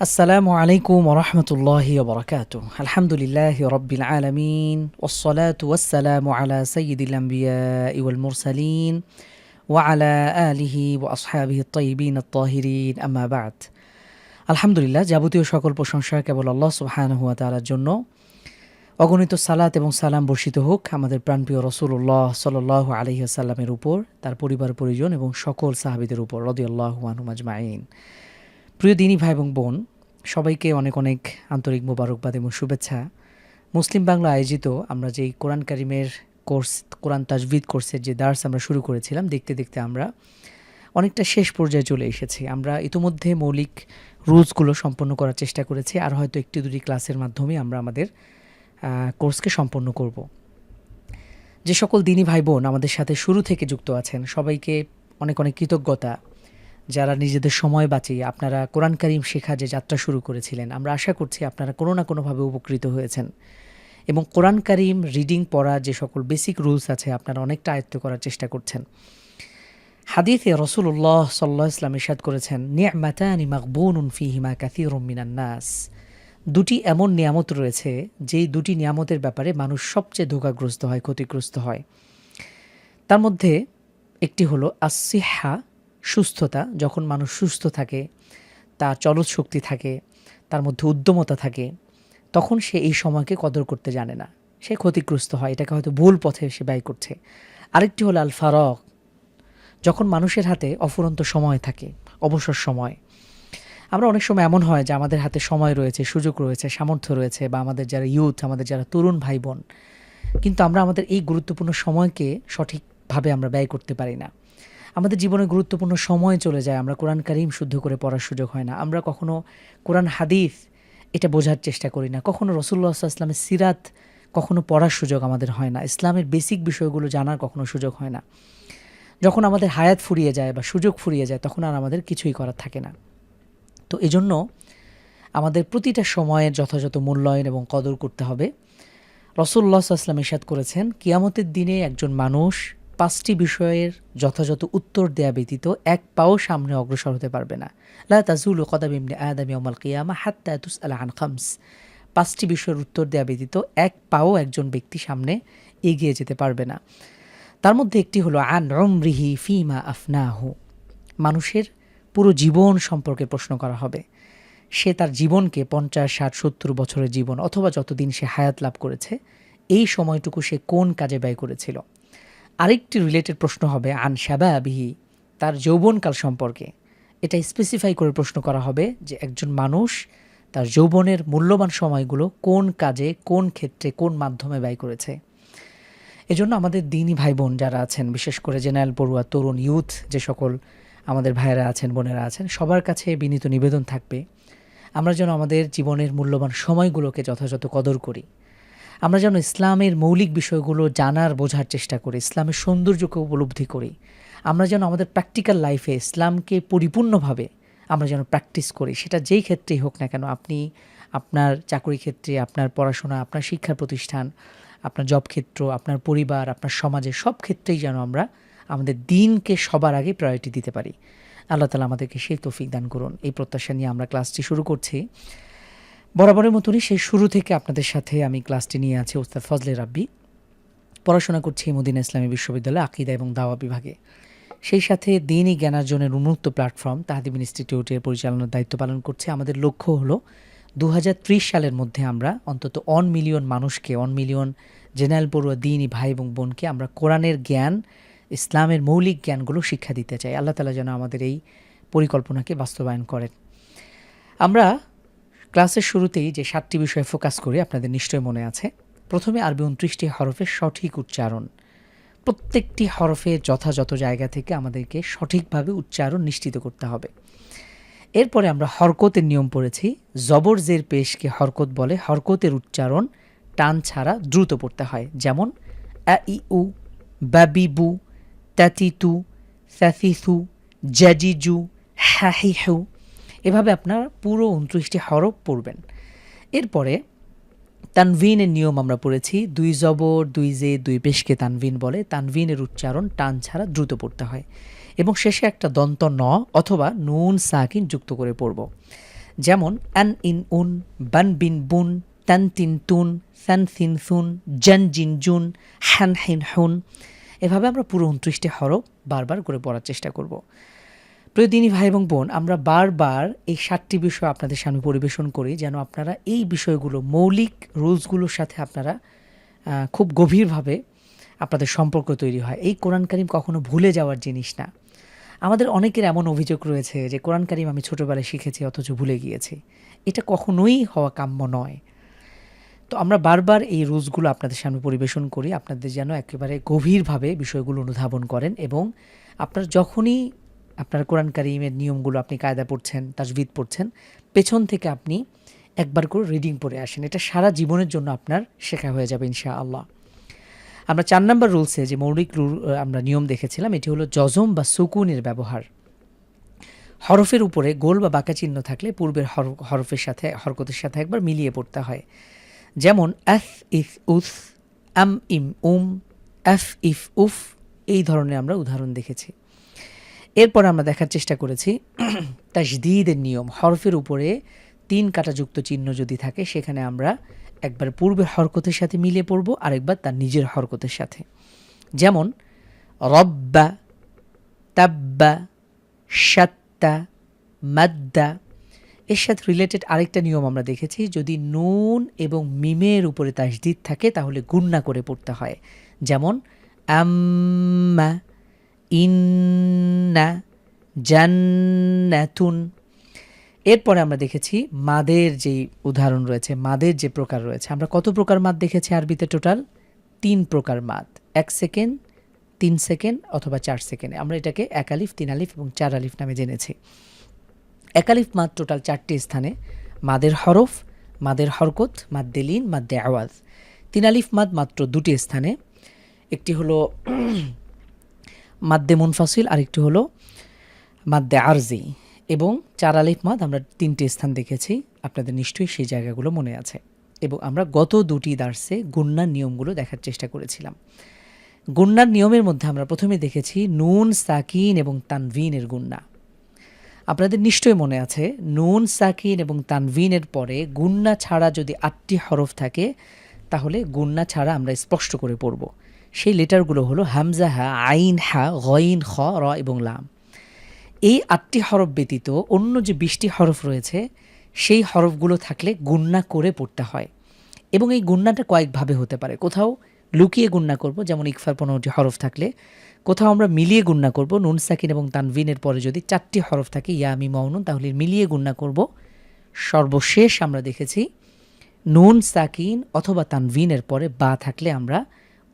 আসসালামু আলাইকুম ওরহমতুল্লাহি ওবরাকাতুহ। আলহামদুলিল্লাহি রাব্বিল আলামিন ওয়াসসালাতু ওয়াসসালামু আলা সাইয়্যিদিল আমবিয়াই ওয়াল মুরসালিন ওয়া আলা আলিহি ওয়া আসহাবিহি আত-তাইয়্যিবিন আত-তাহিরিন, আম্মা বা'দ। আলহামদুলিল্লাহ, যাবতীয় সকল প্রশংসা কেবল আল্লাহ সুবহানাহু ওয়া তাআলার জন্য। অগণিত সালাত এবং সালাম বর্ষিত হোক আমাদের প্রাণপ্রিয় রাসূলুল্লাহ সাল্লাল্লাহু আলাইহি ওয়াসাল্লামের উপর, তার পরিবার পরিজন এবং সকল সাহাবীদের উপর রাদিয়াল্লাহু আনহুম আজমাইন। প্রিয় দিনী ভাই এবং বোন, সবাইকে অনেক অনেক আন্তরিক মোবারকবাদ এবং শুভেচ্ছা। মুসলিম বাংলা আয়োজিত আমরা যেই কোরআন কারিমের কোর্স, কোরআন তাজবিদ কোর্সের যে দার্স আমরা শুরু করেছিলাম, দেখতে দেখতে আমরা অনেকটা শেষ পর্যায়ে চলে এসেছি। আমরা ইতোমধ্যে মৌলিক রুলসগুলো সম্পন্ন করার চেষ্টা করেছি, আর হয়তো একটি দুটি ক্লাসের মাধ্যমে আমরা আমাদের কোর্সকে সম্পন্ন করব। যে সকল দিনী ভাই বোন আমাদের সাথে শুরু থেকে যুক্ত আছেন, সবাইকে অনেক অনেক কৃতজ্ঞতা। যারা নিজেদের সময় বাঁচিয়ে আপনারা কোরআন কারিম শেখা যে যাত্রা শুরু করেছিলেন, আমরা আশা করছি আপনারা কোনো না কোনোভাবে উপকৃত হয়েছেন এবং কোরআন কারিম রিডিং পড়া যে সকল বেসিক রুলস আছে আপনারা অনেকটা আয়ত্ত করার চেষ্টা করছেন। হাদিসে রাসূলুল্লাহ সাল্লাল্লাহু আলাইহি ওয়াসাল্লাম ইরশাদ করেছেন, নি'মাতানি মাগবুনুন ফীহিমা কাসীরুম মিনান নাস। দুটি এমন নিয়ামত রয়েছে যেই দুটি নিয়ামতের ব্যাপারে মানুষ সবচেয়ে ধোঁকাগ্রস্ত হয়, ক্ষতিগ্রস্ত হয়। তার মধ্যে একটি হলো আস-সিহ্হা, সুস্থতা। যখন মানুষ সুস্থ থাকে, তার চলৎ শক্তি থাকে, তার মধ্যে উদ্যমতা থাকে, তখন সে এই সময়কে কদর করতে জানে না, সে ক্ষতিগ্রস্ত হয়, এটাকে হয়তো ভুল পথে সে ব্যয় করছে। আরেকটি হলো আল ফারাগ, যখন মানুষের হাতে অফুরন্ত সময় থাকে, অবসর সময়। আমরা অনেক সময় এমন হয় যে আমাদের হাতে সময় রয়েছে, সুযোগ রয়েছে, সামর্থ্য রয়েছে, বা আমাদের যারা ইয়ুথ, আমাদের যারা তরুণ ভাই বোন, কিন্তু আমরা আমাদের এই গুরুত্বপূর্ণ সময়কে সঠিকভাবে আমরা ব্যয় করতে পারি না। আমাদের জীবনে গুরুত্বপূর্ণ সময় চলে যায়, আমরা কোরআন কারিম শুদ্ধ করে পড়ার সুযোগ হয় না, আমরা কখনো কোরআন হাদিস এটা বোঝার চেষ্টা করি না, কখনো রাসূলুল্লাহ সাল্লাল্লাহু আলাইহি ওয়াসাল্লামের সিরাত কখনো পড়ার সুযোগ আমাদের হয় না, ইসলামের বেসিক বিষয়গুলো জানার কখনো সুযোগ হয় না। যখন আমাদের হায়াত ফুরিয়ে যায় বা সুযোগ ফুরিয়ে যায়, তখন আর আমাদের কিছুই করার থাকে না। তো এজন্য আমাদের প্রতিটা সময়ের যথাযথ মূল্যায়ন এবং কদর করতে হবে। রাসূলুল্লাহ সাল্লাল্লাহু আলাইহি ওয়াসাল্লাম ইরশাদ করেছেন, কিয়ামতের দিনে একজন মানুষ ৫টি বিষয়ের যথাযথ উত্তর দেয়া ব্যতীত এক পাও সামনে অগ্রসর হতে পারবে না। লা তাজুলু কদাম ইবনে আদম ইয়াউমাল কিয়ামা হাত্তা তুসআলা আন খামস। ৫টি বিষয়ের উত্তর দেয়া ব্যতীত এক পাও একজন ব্যক্তি সামনে এগিয়ে যেতে পারবে না। তার মধ্যে একটি হলো আন উমরিহি ফিমা আফনাহু। মানুষের পুরো জীবন সম্পর্কে প্রশ্ন করা হবে। সে তার জীবনকে ৫০, ৬০, ৭০ বছরের জীবন অথবা যতদিন সে হায়াত লাভ করেছে, এই সময়টুকু সে কোন কাজে ব্যয় করেছিল। আরেকটি রিলেটেড প্রশ্ন হবে আন শাবাবিহি, তার যৌবনকাল সম্পর্কে। এটা স্পেসিফাই করে প্রশ্ন করা হবে যে একজন মানুষ তার যৌবনের মূল্যবান সময়গুলো কোন কাজে, কোন ক্ষেত্রে, কোন মাধ্যমে ব্যয় করেছে। এজন্য আমাদের দিনী ভাই বোন যারা আছেন, বিশেষ করে জেনারেল পড়ুয়া, তরুণ, ইয়ুথ যে সকল আমাদের ভাইয়েরা আছেন, বোনেরা আছেন, সবার কাছে বিনীত নিবেদন থাকবে আমরা যেন আমাদের জীবনের মূল্যবান সময়গুলোকে যথাযথ কদর করি। আমরা যেন ইসলামের মৌলিক বিষয়গুলো জানার, বোঝার চেষ্টা করি, ইসলামের সৌন্দর্যকে উপলব্ধি করি। আমরা যেন আমাদের প্র্যাকটিক্যাল লাইফে ইসলামকে পরিপূর্ণভাবে আমরা যেন প্র্যাকটিস করি, সেটা যেই ক্ষেত্রেই হোক না কেন। আপনি আপনার চাকরি ক্ষেত্রে, আপনার পড়াশোনা, আপনার শিক্ষা প্রতিষ্ঠান, আপনার জব ক্ষেত্র, আপনার পরিবার, আপনার সমাজে, সব ক্ষেত্রেই যেন আমরা আমাদের দিনকে সবার আগে প্রায়োরিটি দিতে পারি। আল্লাহ তাআলা আমাদেরকে সেই তৌফিক দান করুন। এই প্রত্যাশা নিয়ে আমরা ক্লাসটি শুরু করছি। বরাবরের মতনই সেই শুরু থেকে আপনাদের সাথে আমি ক্লাসটি নিয়ে আছি ওস্তাদ ফজলে রাব্বি। পড়াশোনা করছি মদিনা ইসলামী বিশ্ববিদ্যালয়ে আকীদা এবং দাওয়া বিভাগে। সেই সাথে দ্বীনি জ্ঞানার্জনের উন্মুক্ত প্ল্যাটফর্ম তাহদিব ইনস্টিটিউটের পরিচালনার দায়িত্ব পালন করছে। আমাদের লক্ষ্য হলো ২০৩০ সালের মধ্যে আমরা অন্তত ১ মিলিয়ন মানুষকে, ১ মিলিয়ন জেনারেল পড়ুয়া দ্বীনি ভাই এবং বোনকে আমরা কোরআনের জ্ঞান, ইসলামের মৌলিক জ্ঞানগুলো শিক্ষা দিতে চাই। আল্লাহ তাআলা যেন আমাদের এই পরিকল্পনাকে বাস্তবায়ন করেন। আমরা ক্লাসের শুরুতেই যে ৭টি বিষয়ে ফোকাস করি আপনাদের নিশ্চয় মনে আছে। প্রথমে আরবি ২৯টি হরফের সঠিক উচ্চারণ। প্রত্যেকটি হরফের যথাযথ জায়গা থেকে আমাদেরকে সঠিকভাবে উচ্চারণ নিশ্চিত করতে হবে। এরপরে আমরা হরকতের নিয়ম পড়েছি। জবর জের পেশকে হরকত বলে। হরকতের উচ্চারণ টান ছাড়া দ্রুত পড়তে হয়। যেমন আ ই উ, বাবিবু, তাতিতু, সাসিসু, জাজিজু, হাহিহু। এভাবে আপনারা পুরো ২৯টি হরফ পড়বেন। এরপরে তানভিনের নিয়ম আমরা পড়েছি। ২ জবর, ২ জে, ২ পেশকে তানভিন বলে। তানভিনের উচ্চারণ টান ছাড়া দ্রুত পড়তে হয় এবং শেষে একটা দন্ত ন অথবা নুন সাকিন যুক্ত করে পড়ব। যেমন অ্যান ইন উন, বান বিন বুন, তান তিন তুন, সান সিন সুন, জান জিন জুন, হ্যান হিন হুন। এভাবে আমরা পুরো ২৯টি হরফ বারবার করে পড়ার চেষ্টা করব। প্রিয় দিনী ভাই এবং বোন, আমরা বারবার এই ৭টি বিষয় আপনাদের সামনে পরিবেশন করি যেন আপনারা এই বিষয়গুলো, মৌলিক রুলসগুলোর সাথে আপনারা খুব গভীরভাবে আপনাদের সম্পর্ক তৈরি হয়। এই কোরআন কারিম কখনো ভুলে যাওয়ার জিনিস না। আমাদের অনেকের এমন অভিযোগ রয়েছে যে কোরআন কারিম আমি ছোটোবেলায় শিখেছি অথচ ভুলে গিয়েছি। এটা কখনোই হওয়া কাম্য নয়। তো আমরা বারবার এই রুলসগুলো আপনাদের সামনে পরিবেশন করি, আপনাদের যেন একেবারে গভীরভাবে বিষয়গুলো অনুধাবন করেন এবং আপনার যখনই আপনার কোরআন কারিমের নিয়মগুলো আপনি কায়দা পড়ছেন, তাজবিদ পড়ছেন, পেছন থেকে আপনি একবার করে রিডিং পড়ে আসেন। এটা সারা জীবনের জন্য আপনার শেখা হয়ে যাবে ইনশাআল্লাহ। আমরা ৪ নম্বর রুলসে যে মৌলিক রুল আমরা নিয়ম দেখেছিলাম, এটি হলো জজম বা সুকুনের ব্যবহার। হরফের উপরে গোল বা বাঁকা চিহ্ন থাকলে পূর্বের হরফের সাথে, হরকতের সাথে একবার মিলিয়ে পড়তে হয়। যেমন আফ ইফ উস, আম ইম উম, আফ ইফ উফ, এই ধরনের আমরা উদাহরণ দেখেছি। এরপর আমরা দেখার চেষ্টা করেছি তাজদীদের নিয়ম। হরফের উপরে ৩ কাঁটাযুক্ত চিহ্ন যদি থাকে সেখানে আমরা একবার পূর্বের হরকতের সাথে মিলিয়ে পড়ব, আরেকবার তার নিজের হরকতের সাথে। যেমন রব্বা, তাব্বা, শাত্তা, মাদ্দা। এর সাথে রিলেটেড আরেকটা নিয়ম আমরা দেখেছি, যদি নুন এবং মিমের উপরে তাজদীদ থাকে তাহলে গুণনা করে পড়তে হয়। যেমন আম্মা, ইন্না, জান্নাতুন। এরপরে আমরা দেখেছি মাদের যেই উদাহরণ রয়েছে, মাদের যে প্রকার রয়েছে। আমরা কত প্রকার মাদ দেখেছি আরবিতে? টোটাল ৩ প্রকার মাদ। ১ সেকেন্ড, ৩ সেকেন্ড অথবা ৪ সেকেন্ডে। আমরা এটাকে ১ আলিফ, ৩ আলিফ এবং ৪ আলিফ নামে জেনেছি। ১ আলিফ মাদ টোটাল ৪টি স্থানে, মাদের হরফ, মাদের হরকত, মাদ্দে লিন, মাদ্দে আওয়াজ। ৩ আলিফ মাদ মাত্র ২টি স্থানে, একটি হলো মাদ্দে মুনফাসিল, আরেকটি হলো মাদ্দে আরজি। এবং ৪ আলিফ মাদ আমরা ৩টি স্থান দেখেছি, আপনাদের নিশ্চয়ই সেই জায়গাগুলো মনে আছে। এবং আমরা গত ২টি দার্সে গুণনার নিয়মগুলো দেখার চেষ্টা করেছিলাম। গুণনার নিয়মের মধ্যে আমরা প্রথমে দেখেছি নুন, সাকিন এবং তানভিনের গুণনা। আপনাদের নিশ্চয়ই মনে আছে, নুন, সাকিন এবং তানভিনের পরে গুণনা ছাড়া যদি ৮টি হরফ থাকে তাহলে গুণনা ছাড়া আমরা স্পষ্ট করে পড়ব। সেই লেটারগুলো হলো হামজা, হা, আইন, হা, গইন, খ, র এবং লাম। এই ৮টি হরফ ব্যতীত অন্য যে ২০টি হরফ রয়েছে সেই হরফগুলো থাকলে গুণনা করে পড়তে হয়। এবং এই গুণনাটা কয়েকভাবে হতে পারে। কোথাও লুকিয়ে গুণনা করব, যেমন ইকফার ১৫টি হরফ থাকলে। কোথাও আমরা মিলিয়ে গুণনা করব, নুন, সাকিন এবং তানভিনের পরে যদি ৪টি হরফ থাকে, ইয়া, মিম, নুন, তাহলে মিলিয়ে গুণনা করব। সর্বশেষ আমরা দেখেছি নুন, সাকিন অথবা তানভিনের পরে বা থাকলে আমরা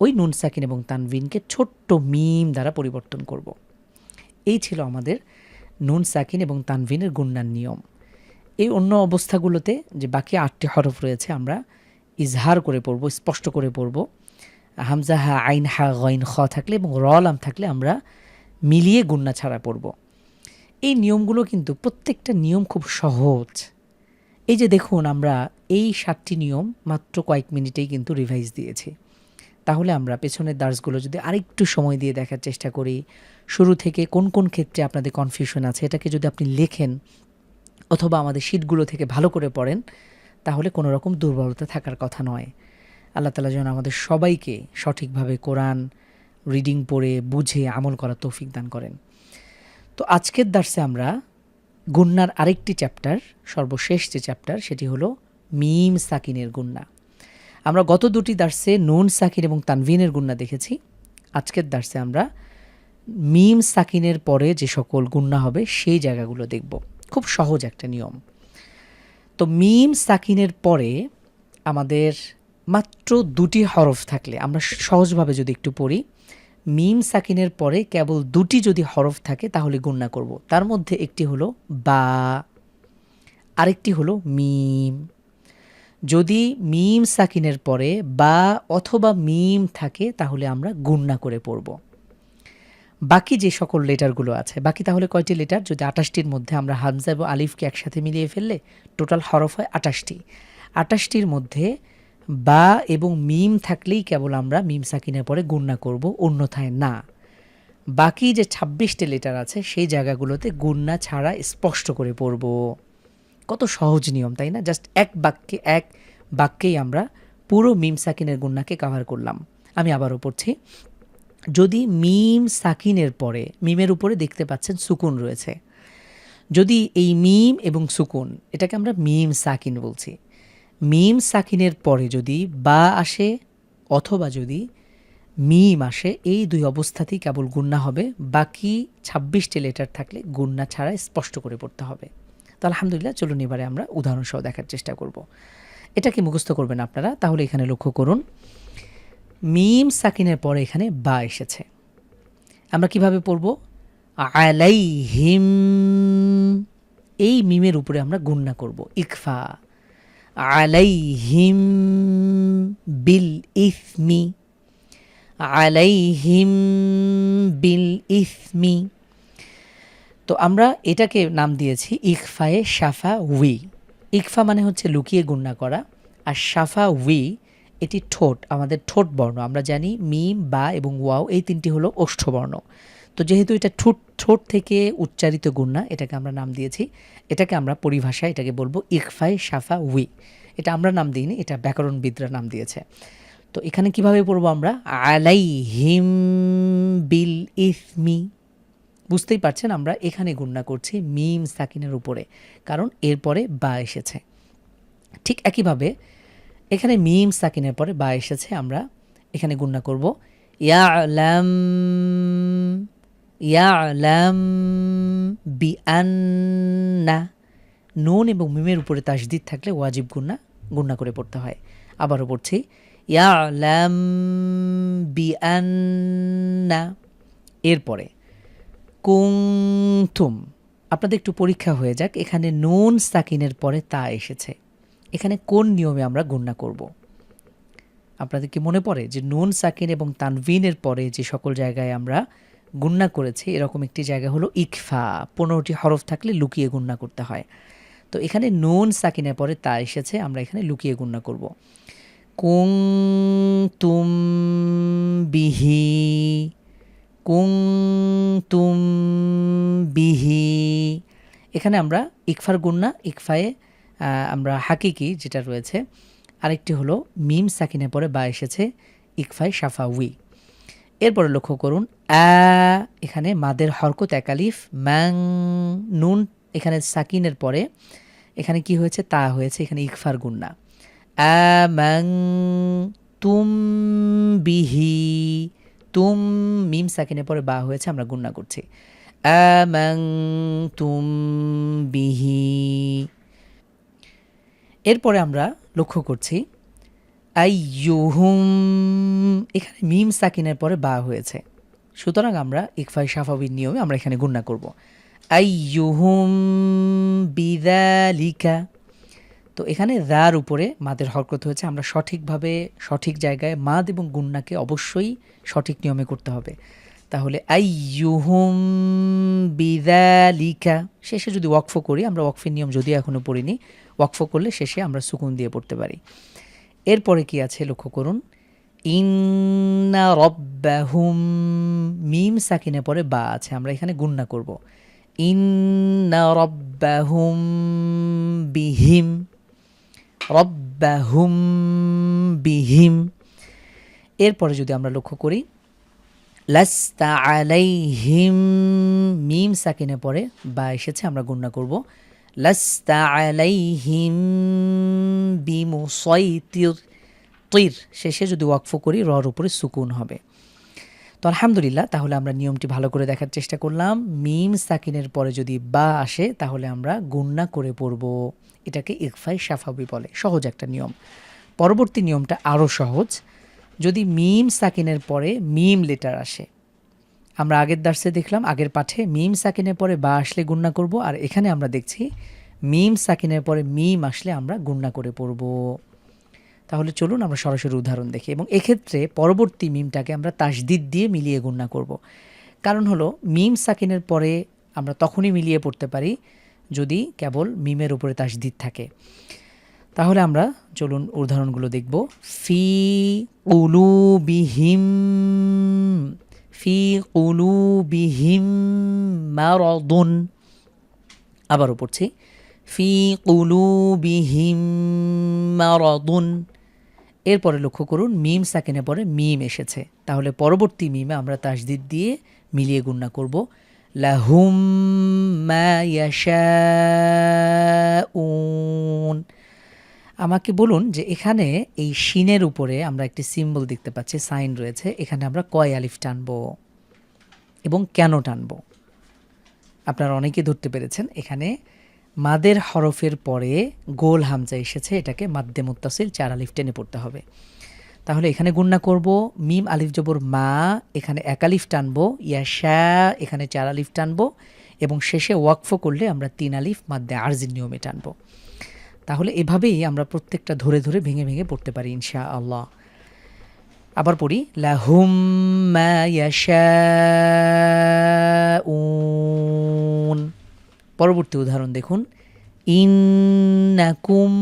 ওই নুন, সাকিন এবং তানভিনকে ছোট্ট মিম দ্বারা পরিবর্তন করব। এই ছিল আমাদের নুন, সাকিন এবং তানভিনের গুণনার নিয়ম। এই অন্য অবস্থাগুলোতে যে বাকি ৮টি হরফ রয়েছে আমরা ইজহার করে পড়ব, স্পষ্ট করে পড়ব। হামজা, হা, আইন, হা, গইন, খ থাকলে এবং র, লাম থাকলে আমরা মিলিয়ে গুণনা ছাড়া পড়ব। এই নিয়মগুলো কিন্তু প্রত্যেকটা নিয়ম খুব সহজ। এই যে দেখুন, আমরা এই ৭টি নিয়ম মাত্র কয়েক মিনিটেই কিন্তু রিভাইজ দিয়েছি। তাহলে আমরা পেছনের দার্সগুলো যদি আরেকটু সময় দিয়ে দেখার চেষ্টা করি, শুরু থেকে কোন কোন ক্ষেত্রে আপনাদের কনফিউশন আছে এটাকে যদি আপনি লেখেন অথবা আমাদের শিটগুলো থেকে ভালো করে পড়েন, তাহলে কোনো রকম দুর্বলতা থাকার কথা নয়। আল্লাহ তাআলা যেন আমাদের সবাইকে সঠিকভাবে কোরআন রিডিং পড়ে বুঝে আমল করার তৌফিক দান করেন। তো আজকের দার্সে আমরা গুণনার আরেকটি চ্যাপ্টার, সর্বশেষ যে চ্যাপ্টার, সেটি হলো মিম সাকিনের গুণনা। আমরা গত ২টি দার্সে নুন, সাকিন এবং তানভিনের গুণনা দেখেছি। আজকের দার্সে আমরা মিম সাকিনের পরে যে সকল গুণনা হবে সেই জায়গাগুলো দেখব। খুব সহজ একটা নিয়ম। তো মিম সাকিনের পরে আমাদের মাত্র ২টি হরফ থাকলে, আমরা সহজভাবে যদি একটু পড়ি, মিম সাকিনের পরে কেবল ২টি যদি হরফ থাকে তাহলে গুণনা করব। তার মধ্যে একটি হলো বা, আরেকটি হলো মিম। যদি মিম সাকিনের পরে বা অথবা মিম থাকে তাহলে আমরা গুণনা করে পড়ব। বাকি যে সকল লেটারগুলো আছে, বাকি তাহলে কয়টি লেটার? যদি ২৮টির মধ্যে আমরা হামজা এবং আলিফকে একসাথে মিলিয়ে ফেললে টোটাল হরফ হয় ২৮টি। ২৮টির মধ্যে বা এবং মিম থাকলেই কেবল আমরা মিম সাকিনের পরে গুণনা করব, অন্যথায় না। বাকি যে ২৬টি লেটার আছে সেই জায়গাগুলোতে গুণনা ছাড়া স্পষ্ট করে পড়ব। কত সহজ নিয়ম, তাই না? জাস্ট এক বাক্যেই আমরা পুরো মিম সাকিনের গুন্নাকে কাভার করলাম। আমি আবারও পড়ছি। যদি মিম সাকিনের পরে, মিমের উপরে দেখতে পাচ্ছেন সুকুন রয়েছে, যদি এই মিম এবং সুকুন, এটাকে আমরা মিম সাকিন বলছি, মিম সাকিনের পরে যদি বা আসে অথবা যদি মিম আসে, এই দুই অবস্থাতেই কেবল গুন্না হবে। বাকি ২৬টি লেটার থাকলে গুন্না ছাড়া স্পষ্ট করে পড়তে হবে। তো আলহামদুলিল্লাহ, চলুন এবারে আমরা উদাহরণসহ দেখার চেষ্টা করব। এটাকে মুখস্থ করবেন আপনারা। তাহলে এখানে লক্ষ্য করুন, মিম সাকিনের পরে এখানে বা এসেছে। আমরা কিভাবে পড়ব? আলাইহিম, এই মিমের উপরে আমরা গুন্না করব, ইকফা। আলাইহিম বিল ইসমি, আলাইহিম বিল ইসমি। তো আমরা এটাকে নাম দিয়েছি ইকফায়ে শাফা উই। ইকফা মানে হচ্ছে লুকিয়ে গুন্না করা, আর শাফা উই এটি ঠোঁট, আমাদের ঠোঁট বর্ণ। আমরা জানি মিম, বা এবং ওয়াও এই তিনটি হলো ওষ্ঠবর্ণ। তো যেহেতু এটা ঠোঁট থেকে উচ্চারিত গুন্না, এটাকে আমরা নাম দিয়েছি, এটাকে আমরা পরিভাষায় এটাকে বলবো ইকফায়ে শাফা উই। এটা আমরা নাম দিইনি, এটা ব্যাকরণবিদরা নাম দিয়েছে। তো এখানে কিভাবে পড়বো আমরা? আলাইহিম বিল ইসমি। বুঝতেই পারছেন আমরা এখানে গুন্না করছি মিম সাকিনের উপরে, কারণ এরপরে বা এসেছে। ঠিক একইভাবে এখানে মিম সাকিনের পরে বা এসেছে, আমরা এখানে গুন্না করব ইয়ালাম, ইয়ালাম বিআন্না। নুন এবং মিমের উপরে তাসদিদ থাকলে ওয়াজিব গুন্না করে পড়তে হয়। আবারও পড়ছি, ইয়ালাম বিআন্না। এরপরে কুনতুম। আপনাদের একটু পরীক্ষা হয়ে যাক, এখানে নুন সাকিনের পরে তা এসেছে, এখানে কোন নিয়মে আমরা গুন্না করব? আপনাদের কি মনে পড়ে যে নুন সাকিন এবং তানভিনের পরে যে সকল জায়গায় আমরা গুন্না করেছি, এরকম একটি জায়গা হলো ইকফা। 15টি হরফ থাকলে লুকিয়ে গুন্না করতে হয়। তো এখানে নুন সাকিনের পরে তা এসেছে, আমরা এখানে লুকিয়ে গুন্না করব। কুনতুম বিহি, কুনতুম বিহি। এখানে আমরা ইকফার গুন্না, ইকফায়ে আমরা হাকিকি যেটা রয়েছে, আরেকটি হলো মিম সাকিনের পরে বা এসেছে, ইকফায়ে শাফাউই। এরপরে লক্ষ্য করুন, এখানে মাদের হরকত একালিফ, ম্যাং নুন এখানে সাকিনের পরে এখানে কি হয়েছে? তা হয়েছে, এখানে ইকফার গুন্না। ম্যাং তুম বিহি, তুম মিম সাকিনের পরে বা হয়েছে, আমরা গুন্না করছি আমানতুম বিহি। এরপরে আমরা লক্ষ্য করছি আইয়ুহুম, এখানে মিম সাকিনের পরে বা হয়েছে, সুতরাং আমরা ইকফায়ে শাফাবির নিয়মে আমরা এখানে গুন্না করব আইয়ুহুম বিযালিকা। তো এখানে দার উপরে মাদের হরকত হয়েছে, আমরা সঠিকভাবে সঠিক জায়গায় মাদ এবং গুন্নাকে অবশ্যই সঠিক নিয়মে করতে হবে। তাহলে আইয়ুহুম বিযালিকা। শেষে যদি ওয়াকফ করি, আমরা ওয়াকফের নিয়ম যদিও এখনও পড়িনি, ওয়াকফ করলে শেষে আমরা সুকুন দিয়ে পড়তে পারি। এরপরে কি আছে লক্ষ্য করুন, ইন্না রব্বাহুম, মিম সাকিনের পরে বা আছে, আমরা এখানে গুন্না করব ইন্না রব্বাহুম বিহিম, রব্বাহুম বিহিম। এরপরে যদি আমরা লক্ষ্য করি, লাস্তা আলাইহিম, মিম সাকিনের পরে বা এসেছে, আমরা গুন্না করব লাস্তা আলাইহিম বিমুসাইতির, তির শেষে যদি ওয়াকফ করি রর উপরে সুকুন হবে। তো আলহামদুলিল্লাহ, তাহলে আমরা নিয়মটি ভালো করে দেখার চেষ্টা করলাম। মিম সাকিনের পরে যদি বা আসে তাহলে আমরা গুন্না করে পড়ব, এটাকে ইকফায়ে শাফাবি বলে। সহজ একটা নিয়ম। পরবর্তী নিয়মটা আরও সহজ। যদি মিম সাকিনের পরে মিম লেটার আসে, আমরা আগের দার্সে দেখলাম, আগের পাঠে মিম সাকিনের পরে বা আসলে গুন্না করব, আর এখানে আমরা দেখছি মিম সাকিনের পরে মিম আসলে আমরা গুন্না করে পড়ব। তাহলে চলুন আমরা সরাসরি উদাহরণ দেখি, এবং এক্ষেত্রে পরবর্তী মিমটাকে আমরা তাসদিদ দিয়ে মিলিয়ে গুন্না করব। কারণ হলো মিম সাকিনের পরে আমরা তখনই মিলিয়ে পড়তে পারি যদি কেবল মিমের উপরে তাসদিদ থাকে। তাহলে আমরা চলুন উদাহরণগুলো দেখব। ফি কুলুবিহিম, ফি কুলুবিহিম মারাদুন। আবারও পড়ছি, ফি কুলুবিহিম মারাদুন। এরপরে লক্ষ্য করুন মিম সাকিনের পরে মিম এসেছে, তাহলে পরবর্তী মিমে আমরা তাসদিদ দিয়ে মিলিয়ে গুণনা করব। লাহুম মা ইয়াশাউন। আমাকে বলুন যে এখানে এই শিনের উপরে আমরা একটি সিম্বল দেখতে পাচ্ছি, সাইন রয়েছে, এখানে আমরা কয় আলিফ টানবো এবং কেন টানবো? আপনারা অনেকে ধরতে পেরেছেন, এখানে মাদের হরফের পরে গোল হামজা এসেছে, এটাকে মাদ্দে মুত্তাসিল 4 আলিফ টেনে পড়তে হবে। তাহলে এখানে গুণনা করব মিম আলিফ জবর মা, এখানে 1 আলিফ টানবো, ইয়াশা এখানে 4 আলিফ টানবো এবং শেষে ওয়াকফ করলে আমরা 3 আলিফ মাদ্দে আরজির নিয়মে টানবো। তাহলে এভাবেই আমরা প্রত্যেকটা ধরে ধরে ভেঙে ভেঙে পড়তে পারি ইনশাআল্লাহ। আবার পড়ি লাহুম মা ইয়াশাউন। পরবর্তী উদাহরণ দেখুন ইন্নাকুম।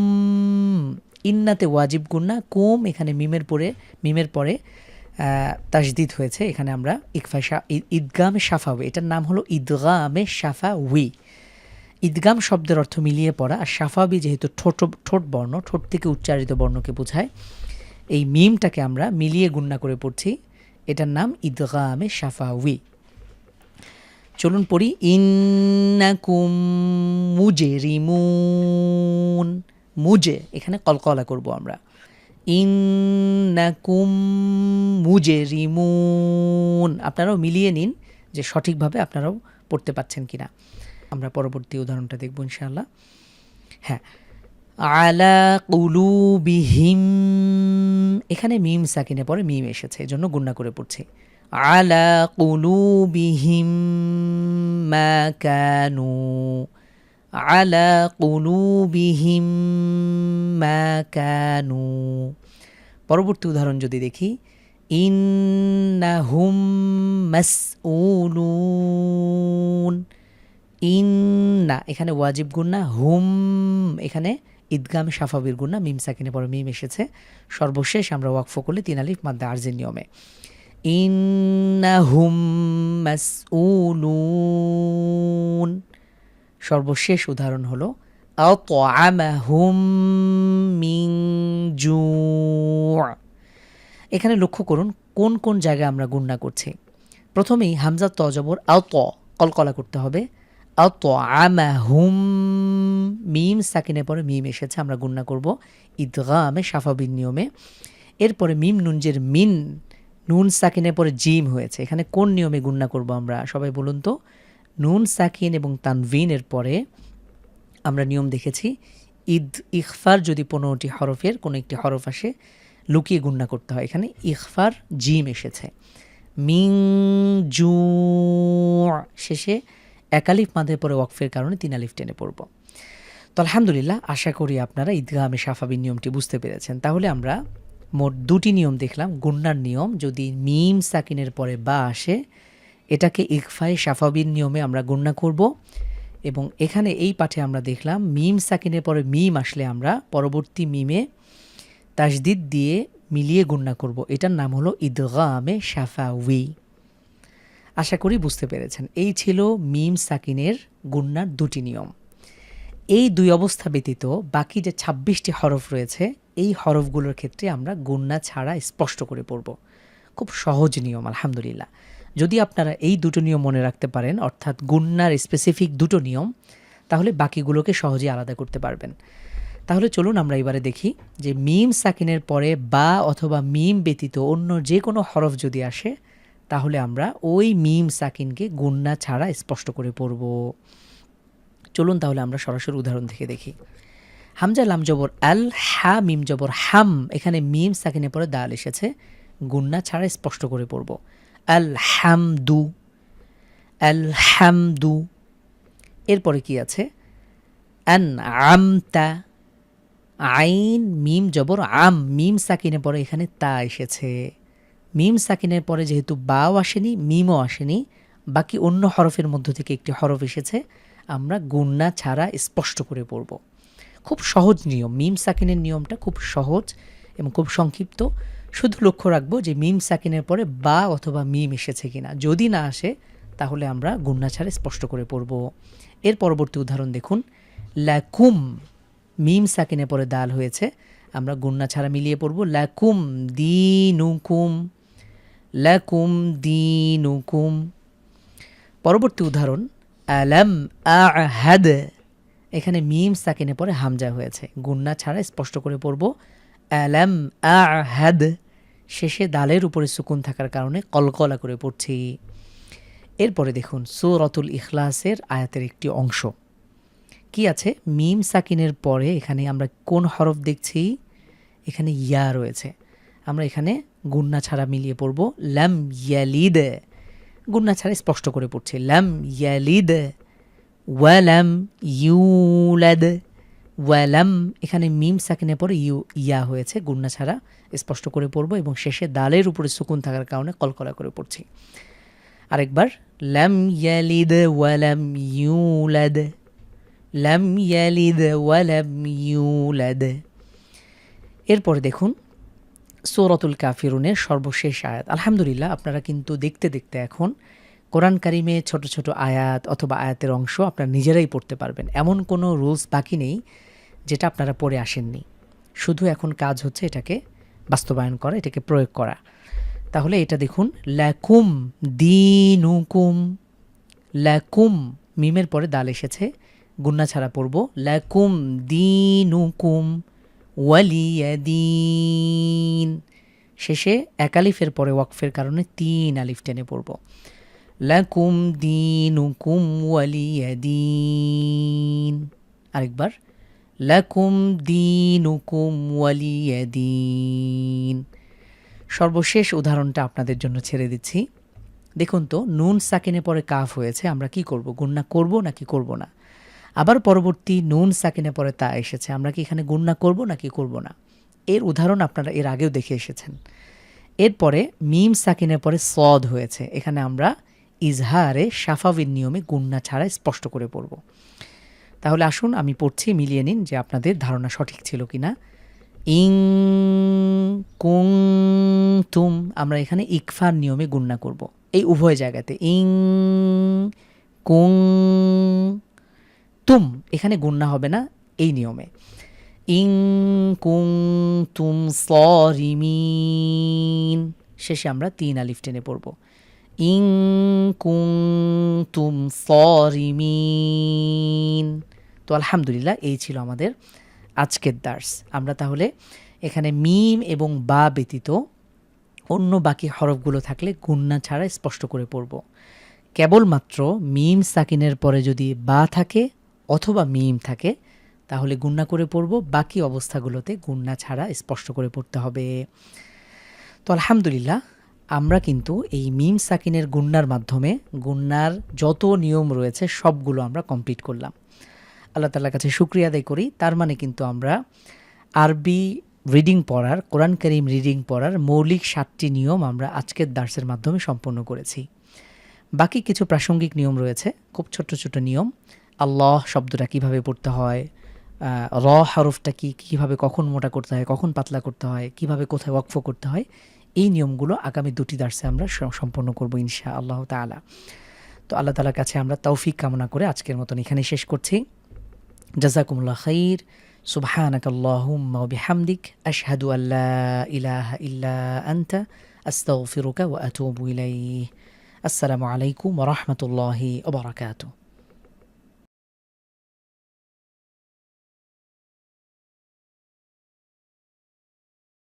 ইন্নাতে ওয়াজিব গুন্না, কুম এখানে মিমের পরে তাসদিদ হয়েছে, এখানে আমরা ঈদগামে শাফাউই, এটার নাম হলো ঈদগামে শাফাউই। ঈদগাম শব্দের অর্থ মিলিয়ে পড়া, আর শাফাবি যেহেতু ঠোঁট বর্ণ, ঠোঁট থেকে উচ্চারিত বর্ণকে বোঝায়, এই মিমটাকে আমরা মিলিয়ে গুণনা করে পড়ছি, এটার নাম ঈদগামে শাফাউই। চলুন পড়ি ইন্নাকুম মুজরিমুন। মুজে এখানে কলকলা করব আমরা, ইন্নাকুম মুজরিমুন। আপনারাও মিলিয়ে নিন যে সঠিকভাবে আপনারাও পড়তে পাচ্ছেন কিনা। আমরা পরবর্তী উদাহরণটা দেখব ইনশাআল্লাহ। হ্যাঁ, আলা কুলুবিহিম, এখানে মিম সাকিনে পরে মিম এসেছে, এজন্য গুণনা করে পড়ছি। আলা কুলুবিহিম মা কানু, আলা কুলুবিহিম মা কানু। পরবর্তী উদাহরণ যদি দেখি ইন্নাহুম মাসউলুন। ইন্না এখানে ওয়াজিব গুন্না, হুম এখানে ঈদগাম শাফাবির গুন্না, মিম সাকিনে পরে মিম এসেছে। সর্বশেষ আমরা ওয়াকফ করলে 3 আলিফ মাদ্দা আরজির নিয়মে। ইন্নাহুম মাসউলুন। সর্বশেষ উদাহরণ হলো আতআমাহুম মিন জু'। এখানে লক্ষ্য করুন কোন কোন জায়গায় আমরা গুণনা করছি। প্রথমেই হামজা ত জবর কলকলা করতে হবে। আতআমাহুম, মিম সাকিনের পরে মিম এসেছে, আমরা গুণনা করব ঈদগামে শাফাবির নিয়মে। এরপরে মিম নুনজের মিন, নুন সাকিনের পরে জিম হয়েছে, এখানে কোন নিয়মে গুণনা করব আমরা সবাই বলুন তো? নুন সাকিন এবং তানভিনের পরে আমরা নিয়ম দেখেছি ইখফার যদি 15টি হরফের কোনো একটি হরফ আসে লুকিয়ে গুণনা করতে হয়, এখানে ইখফার জিম এসেছে। মিং জু, শেষে 1 আলিফ মাদের পরে ওয়াকফের কারণে 3 আলিফ টেনে পড়ব। তো আলহামদুলিল্লাহ, আশা করি আপনারা ঈদগামে শাফাবির নিয়মটি বুঝতে পেরেছেন। তাহলে আমরা মোট 2টি নিয়ম দেখলাম। গুণনার নিয়ম, যদি মিম সাকিনের পরে বা আসে এটাকে ইখফায়ে শাফাবির নিয়মে আমরা গুণনা করব, এবং এখানে এই পাঠে আমরা দেখলাম মিম সাকিনের পরে মিম আসলে আমরা পরবর্তী মিমে তাসদিদ দিয়ে মিলিয়ে গুণনা করব, এটার নাম হলো ঈদগামে শাফাউই। আশা করি বুঝতে পেরেছেন। এই ছিল মিম সাকিনের গুণনার 2টি নিয়ম। এই 2 অবস্থা ব্যতীত বাকি যে 26টি হরফ রয়েছে এই হরফগুলোর ক্ষেত্রে আমরা গুণনা ছাড়া স্পষ্ট করে পড়ব। খুব সহজ নিয়ম আলহামদুলিল্লাহ। যদি আপনারা এই 2টো নিয়ম মনে রাখতে পারেন, অর্থাৎ গুণনার স্পেসিফিক 2টো নিয়ম, তাহলে বাকিগুলোকে সহজেই আলাদা করতে পারবেন। তাহলে চলুন আমরা এবারে দেখি যে মিম সাকিনের পরে বা অথবা মিম ব্যতীত অন্য যে কোনো হরফ যদি আসে তাহলে আমরা ওই মিম সাকিনকে গুণনা ছাড়া স্পষ্ট করে পড়ব। চলুন তাহলে আমরা সরাসরি উদাহরণ থেকে দেখি। হামজা লাম জবর আল, হা মিম জবর হাম, এখানে মিম সাকিনের পরে দাল এসেছে, গুণনা ছাড়া স্পষ্ট করে পড়ব। আল হামদু, আল হামদু। এরপরে কি আছে? আন আমতা, আইন মিম জবর আম, মিম সাকিনের পরে এখানে তা এসেছে। মিম সাকিনের পরে যেহেতু বাও আসেনি মিমও আসেনি, বাকি অন্য হরফের মধ্য থেকে একটি হরফ এসেছে, আমরা গুণনা ছাড়া স্পষ্ট করে পড়ব। খুব সহজ নিয়ম, মিম সাকিনের নিয়মটা খুব সহজ এবং খুব সংক্ষিপ্ত। শুধু লক্ষ্য রাখবো যে মিম সাকিনের পরে বা অথবা মিম এসেছে কিনা, যদি না আসে তাহলে আমরা গুণনা ছাড়া স্পষ্ট করে পড়ব। এর পরবর্তী উদাহরণ দেখুন। লাকুম, মিম সাকিনের পরে দাল হয়েছে, আমরা গুন্না ছাড়া মিলিয়ে পড়ব লাকুম দিনুকুম, লাকুম দিনুকুম। পরবর্তী উদাহরণ আলাম আহাদ, এখানে মিম সাকিনের পরে হামজা হয়েছে, গুন্না ছাড়া স্পষ্ট করে পড়ব আলাম আহাদ, শেষে দালের উপরে সুকুন থাকার কারণে কলকলা করে পড়ছি। এরপরে দেখুন সূরাতুল ইখলাসের আয়াতের একটি অংশ কি আছে, মিম সাকিনের পরে এখানে আমরা কোন হরফ দেখছি, এখানে ইয়া রয়েছে, আমরা এখানে গুন্না ছাড়া মিলিয়ে পড়ব লাম ইয়ালিদ, গুন্না ছাড়া স্পষ্ট করে পড়ছি লাম ইয়ালিদ, ওয়ালাম ইউলাদ, ওয়ালাম, এখানে মিম সাকিনের পরে ইয়া হয়েছে, গুন্না ছাড়া স্পষ্ট করে পড়ব এবং শেষে দালের উপরে সুকুন থাকার কারণে কলকলা করে পড়ছি। আরেকবার লাম ইয়ালিদ ওয়ালাম ইউলাদ, লাম ইয়ালিদ ওয়ালাম ইউলাদ। এরপরে দেখুন সূরাতুল কাফিরুনের সর্বশেষ আয়াত। আলহামদুলিল্লাহ, আপনারা কিন্তু দেখতে দেখতে এখন কোরআন কারিমে ছোট ছোট আয়াত অথবা আয়াতের অংশ আপনারা নিজেরাই পড়তে পারবেন। এমন কোনো রুলস বাকি নেই যেটা আপনারা পড়ে আসেননি, শুধু এখন কাজ হচ্ছে এটাকে বাস্তবায়ন করা, এটাকে প্রয়োগ করা। তাহলে এটা দেখুন লাকুম দিনুকুম, লাকুম মিমের পরে দাল এসেছে, গুন্না ছাড়া পড়ব লাকুম দিনুকুম ওয়ালিয়াদিন, শেষে এক আলিফের পরে ওয়াকফের কারণে 3 আলিফ টেনে পড়ব লাকুম দিনুকুম ওয়ালিয়াদিন। আরেকবার লাকুম দিনুকুম ওয়ালিয়াদিন। সর্বশেষ উদাহরণটা আপনাদের জন্য ছেড়ে দিচ্ছি। দেখুন তো নুন সাকিনে পরে কাফ হয়েছে, আমরা কি করব, গুন্না করব নাকি করব না? আবার পরবর্তী নুন সাকিনে পরে তা এসেছে, আমরা কি এখানে গুন্না করব নাকি করব না? এর উদাহরণ আপনারা এর আগেও দেখে এসেছেন। এরপরে মিম সাকিনের পরে সদ হয়েছে, এখানে আমরা ইজহারে শাফাবির নিয়মে গুন্না ছাড়া স্পষ্ট করে পড়ব। তাহলে আসুন আমি পড়ছি, মিলিয়ে নিন যে আপনাদের ধারণা সঠিক ছিল কিনা। ইং কুং তুম, আমরা এখানে ইকফার নিয়মে গুন্না করব, এই উভয় জায়গাতে। ইং কুং তুম, এখানে গুন্না হবে না এই নিয়মে। ইং কুং তুম সরিমিন, শেষে আমরা 3 আলিফ টেনে পড়ব ইং কুং তুম সরিমিন। তো আলহামদুলিল্লাহ, এই ছিল আমাদের আজকের দার্স। আমরা তাহলে এখানে মিম এবং বা ব্যতীত অন্য বাকি হরফগুলো থাকলে গুন্না ছাড়া স্পষ্ট করে পড়ব। কেবলমাত্র মিম সাকিনের পরে যদি বা থাকে অথবা মিম থাকে তাহলে গুন্না করে পড়ব, বাকি অবস্থাগুলোতে গুন্না ছাড়া স্পষ্ট করে পড়তে হবে। তো আলহামদুলিল্লাহ, আমরা কিন্তু এই মিম সাকিনের গুন্নার মাধ্যমে গুন্নার যত নিয়ম রয়েছে সবগুলো আমরা কমপ্লিট করলাম। আল্লাহ তাআলার কাছে শুকরিয়া আদায় করি। তার মানে কিন্তু আমরা আরবি রিডিং পড়ার, কোরআন কারীম রিডিং পড়ার মৌলিক 7টি নিয়ম আমরা আজকের দার্সের মাধ্যমে সম্পন্ন করেছি। বাকি কিছু প্রাসঙ্গিক নিয়ম রয়েছে, খুব ছোট ছোট নিয়ম। আল্লাহ শব্দটা কিভাবে পড়তে হয়, র হরফটা কীভাবে কখন মোটা করতে হয়, কখন পাতলা করতে হয়, কিভাবে কোথায় ওয়াকফ করতে হয়, এই নিয়মগুলো আগামী 2টি দার্সে আমরা সম্পন্ন করব ইনশাআল্লাহ তাআলা। তো আল্লাহ তাআলার কাছে আমরা তৌফিক কামনা করে আজকের মতন এখানেই শেষ করছি। জাযাকুমুল্লাহ খাইর। সুবহানাকাল্লাহুম্মা ওয়া বিহামদিক আশহাদু আল্লা ইলাহা ইল্লা আনতা আস্তাগফিরুকা ওয়া আতুবু ইলাইহি। আসসালামু আলাইকুম ওয়া রাহমাতুল্লাহি ওয়া বারাকাতুহু।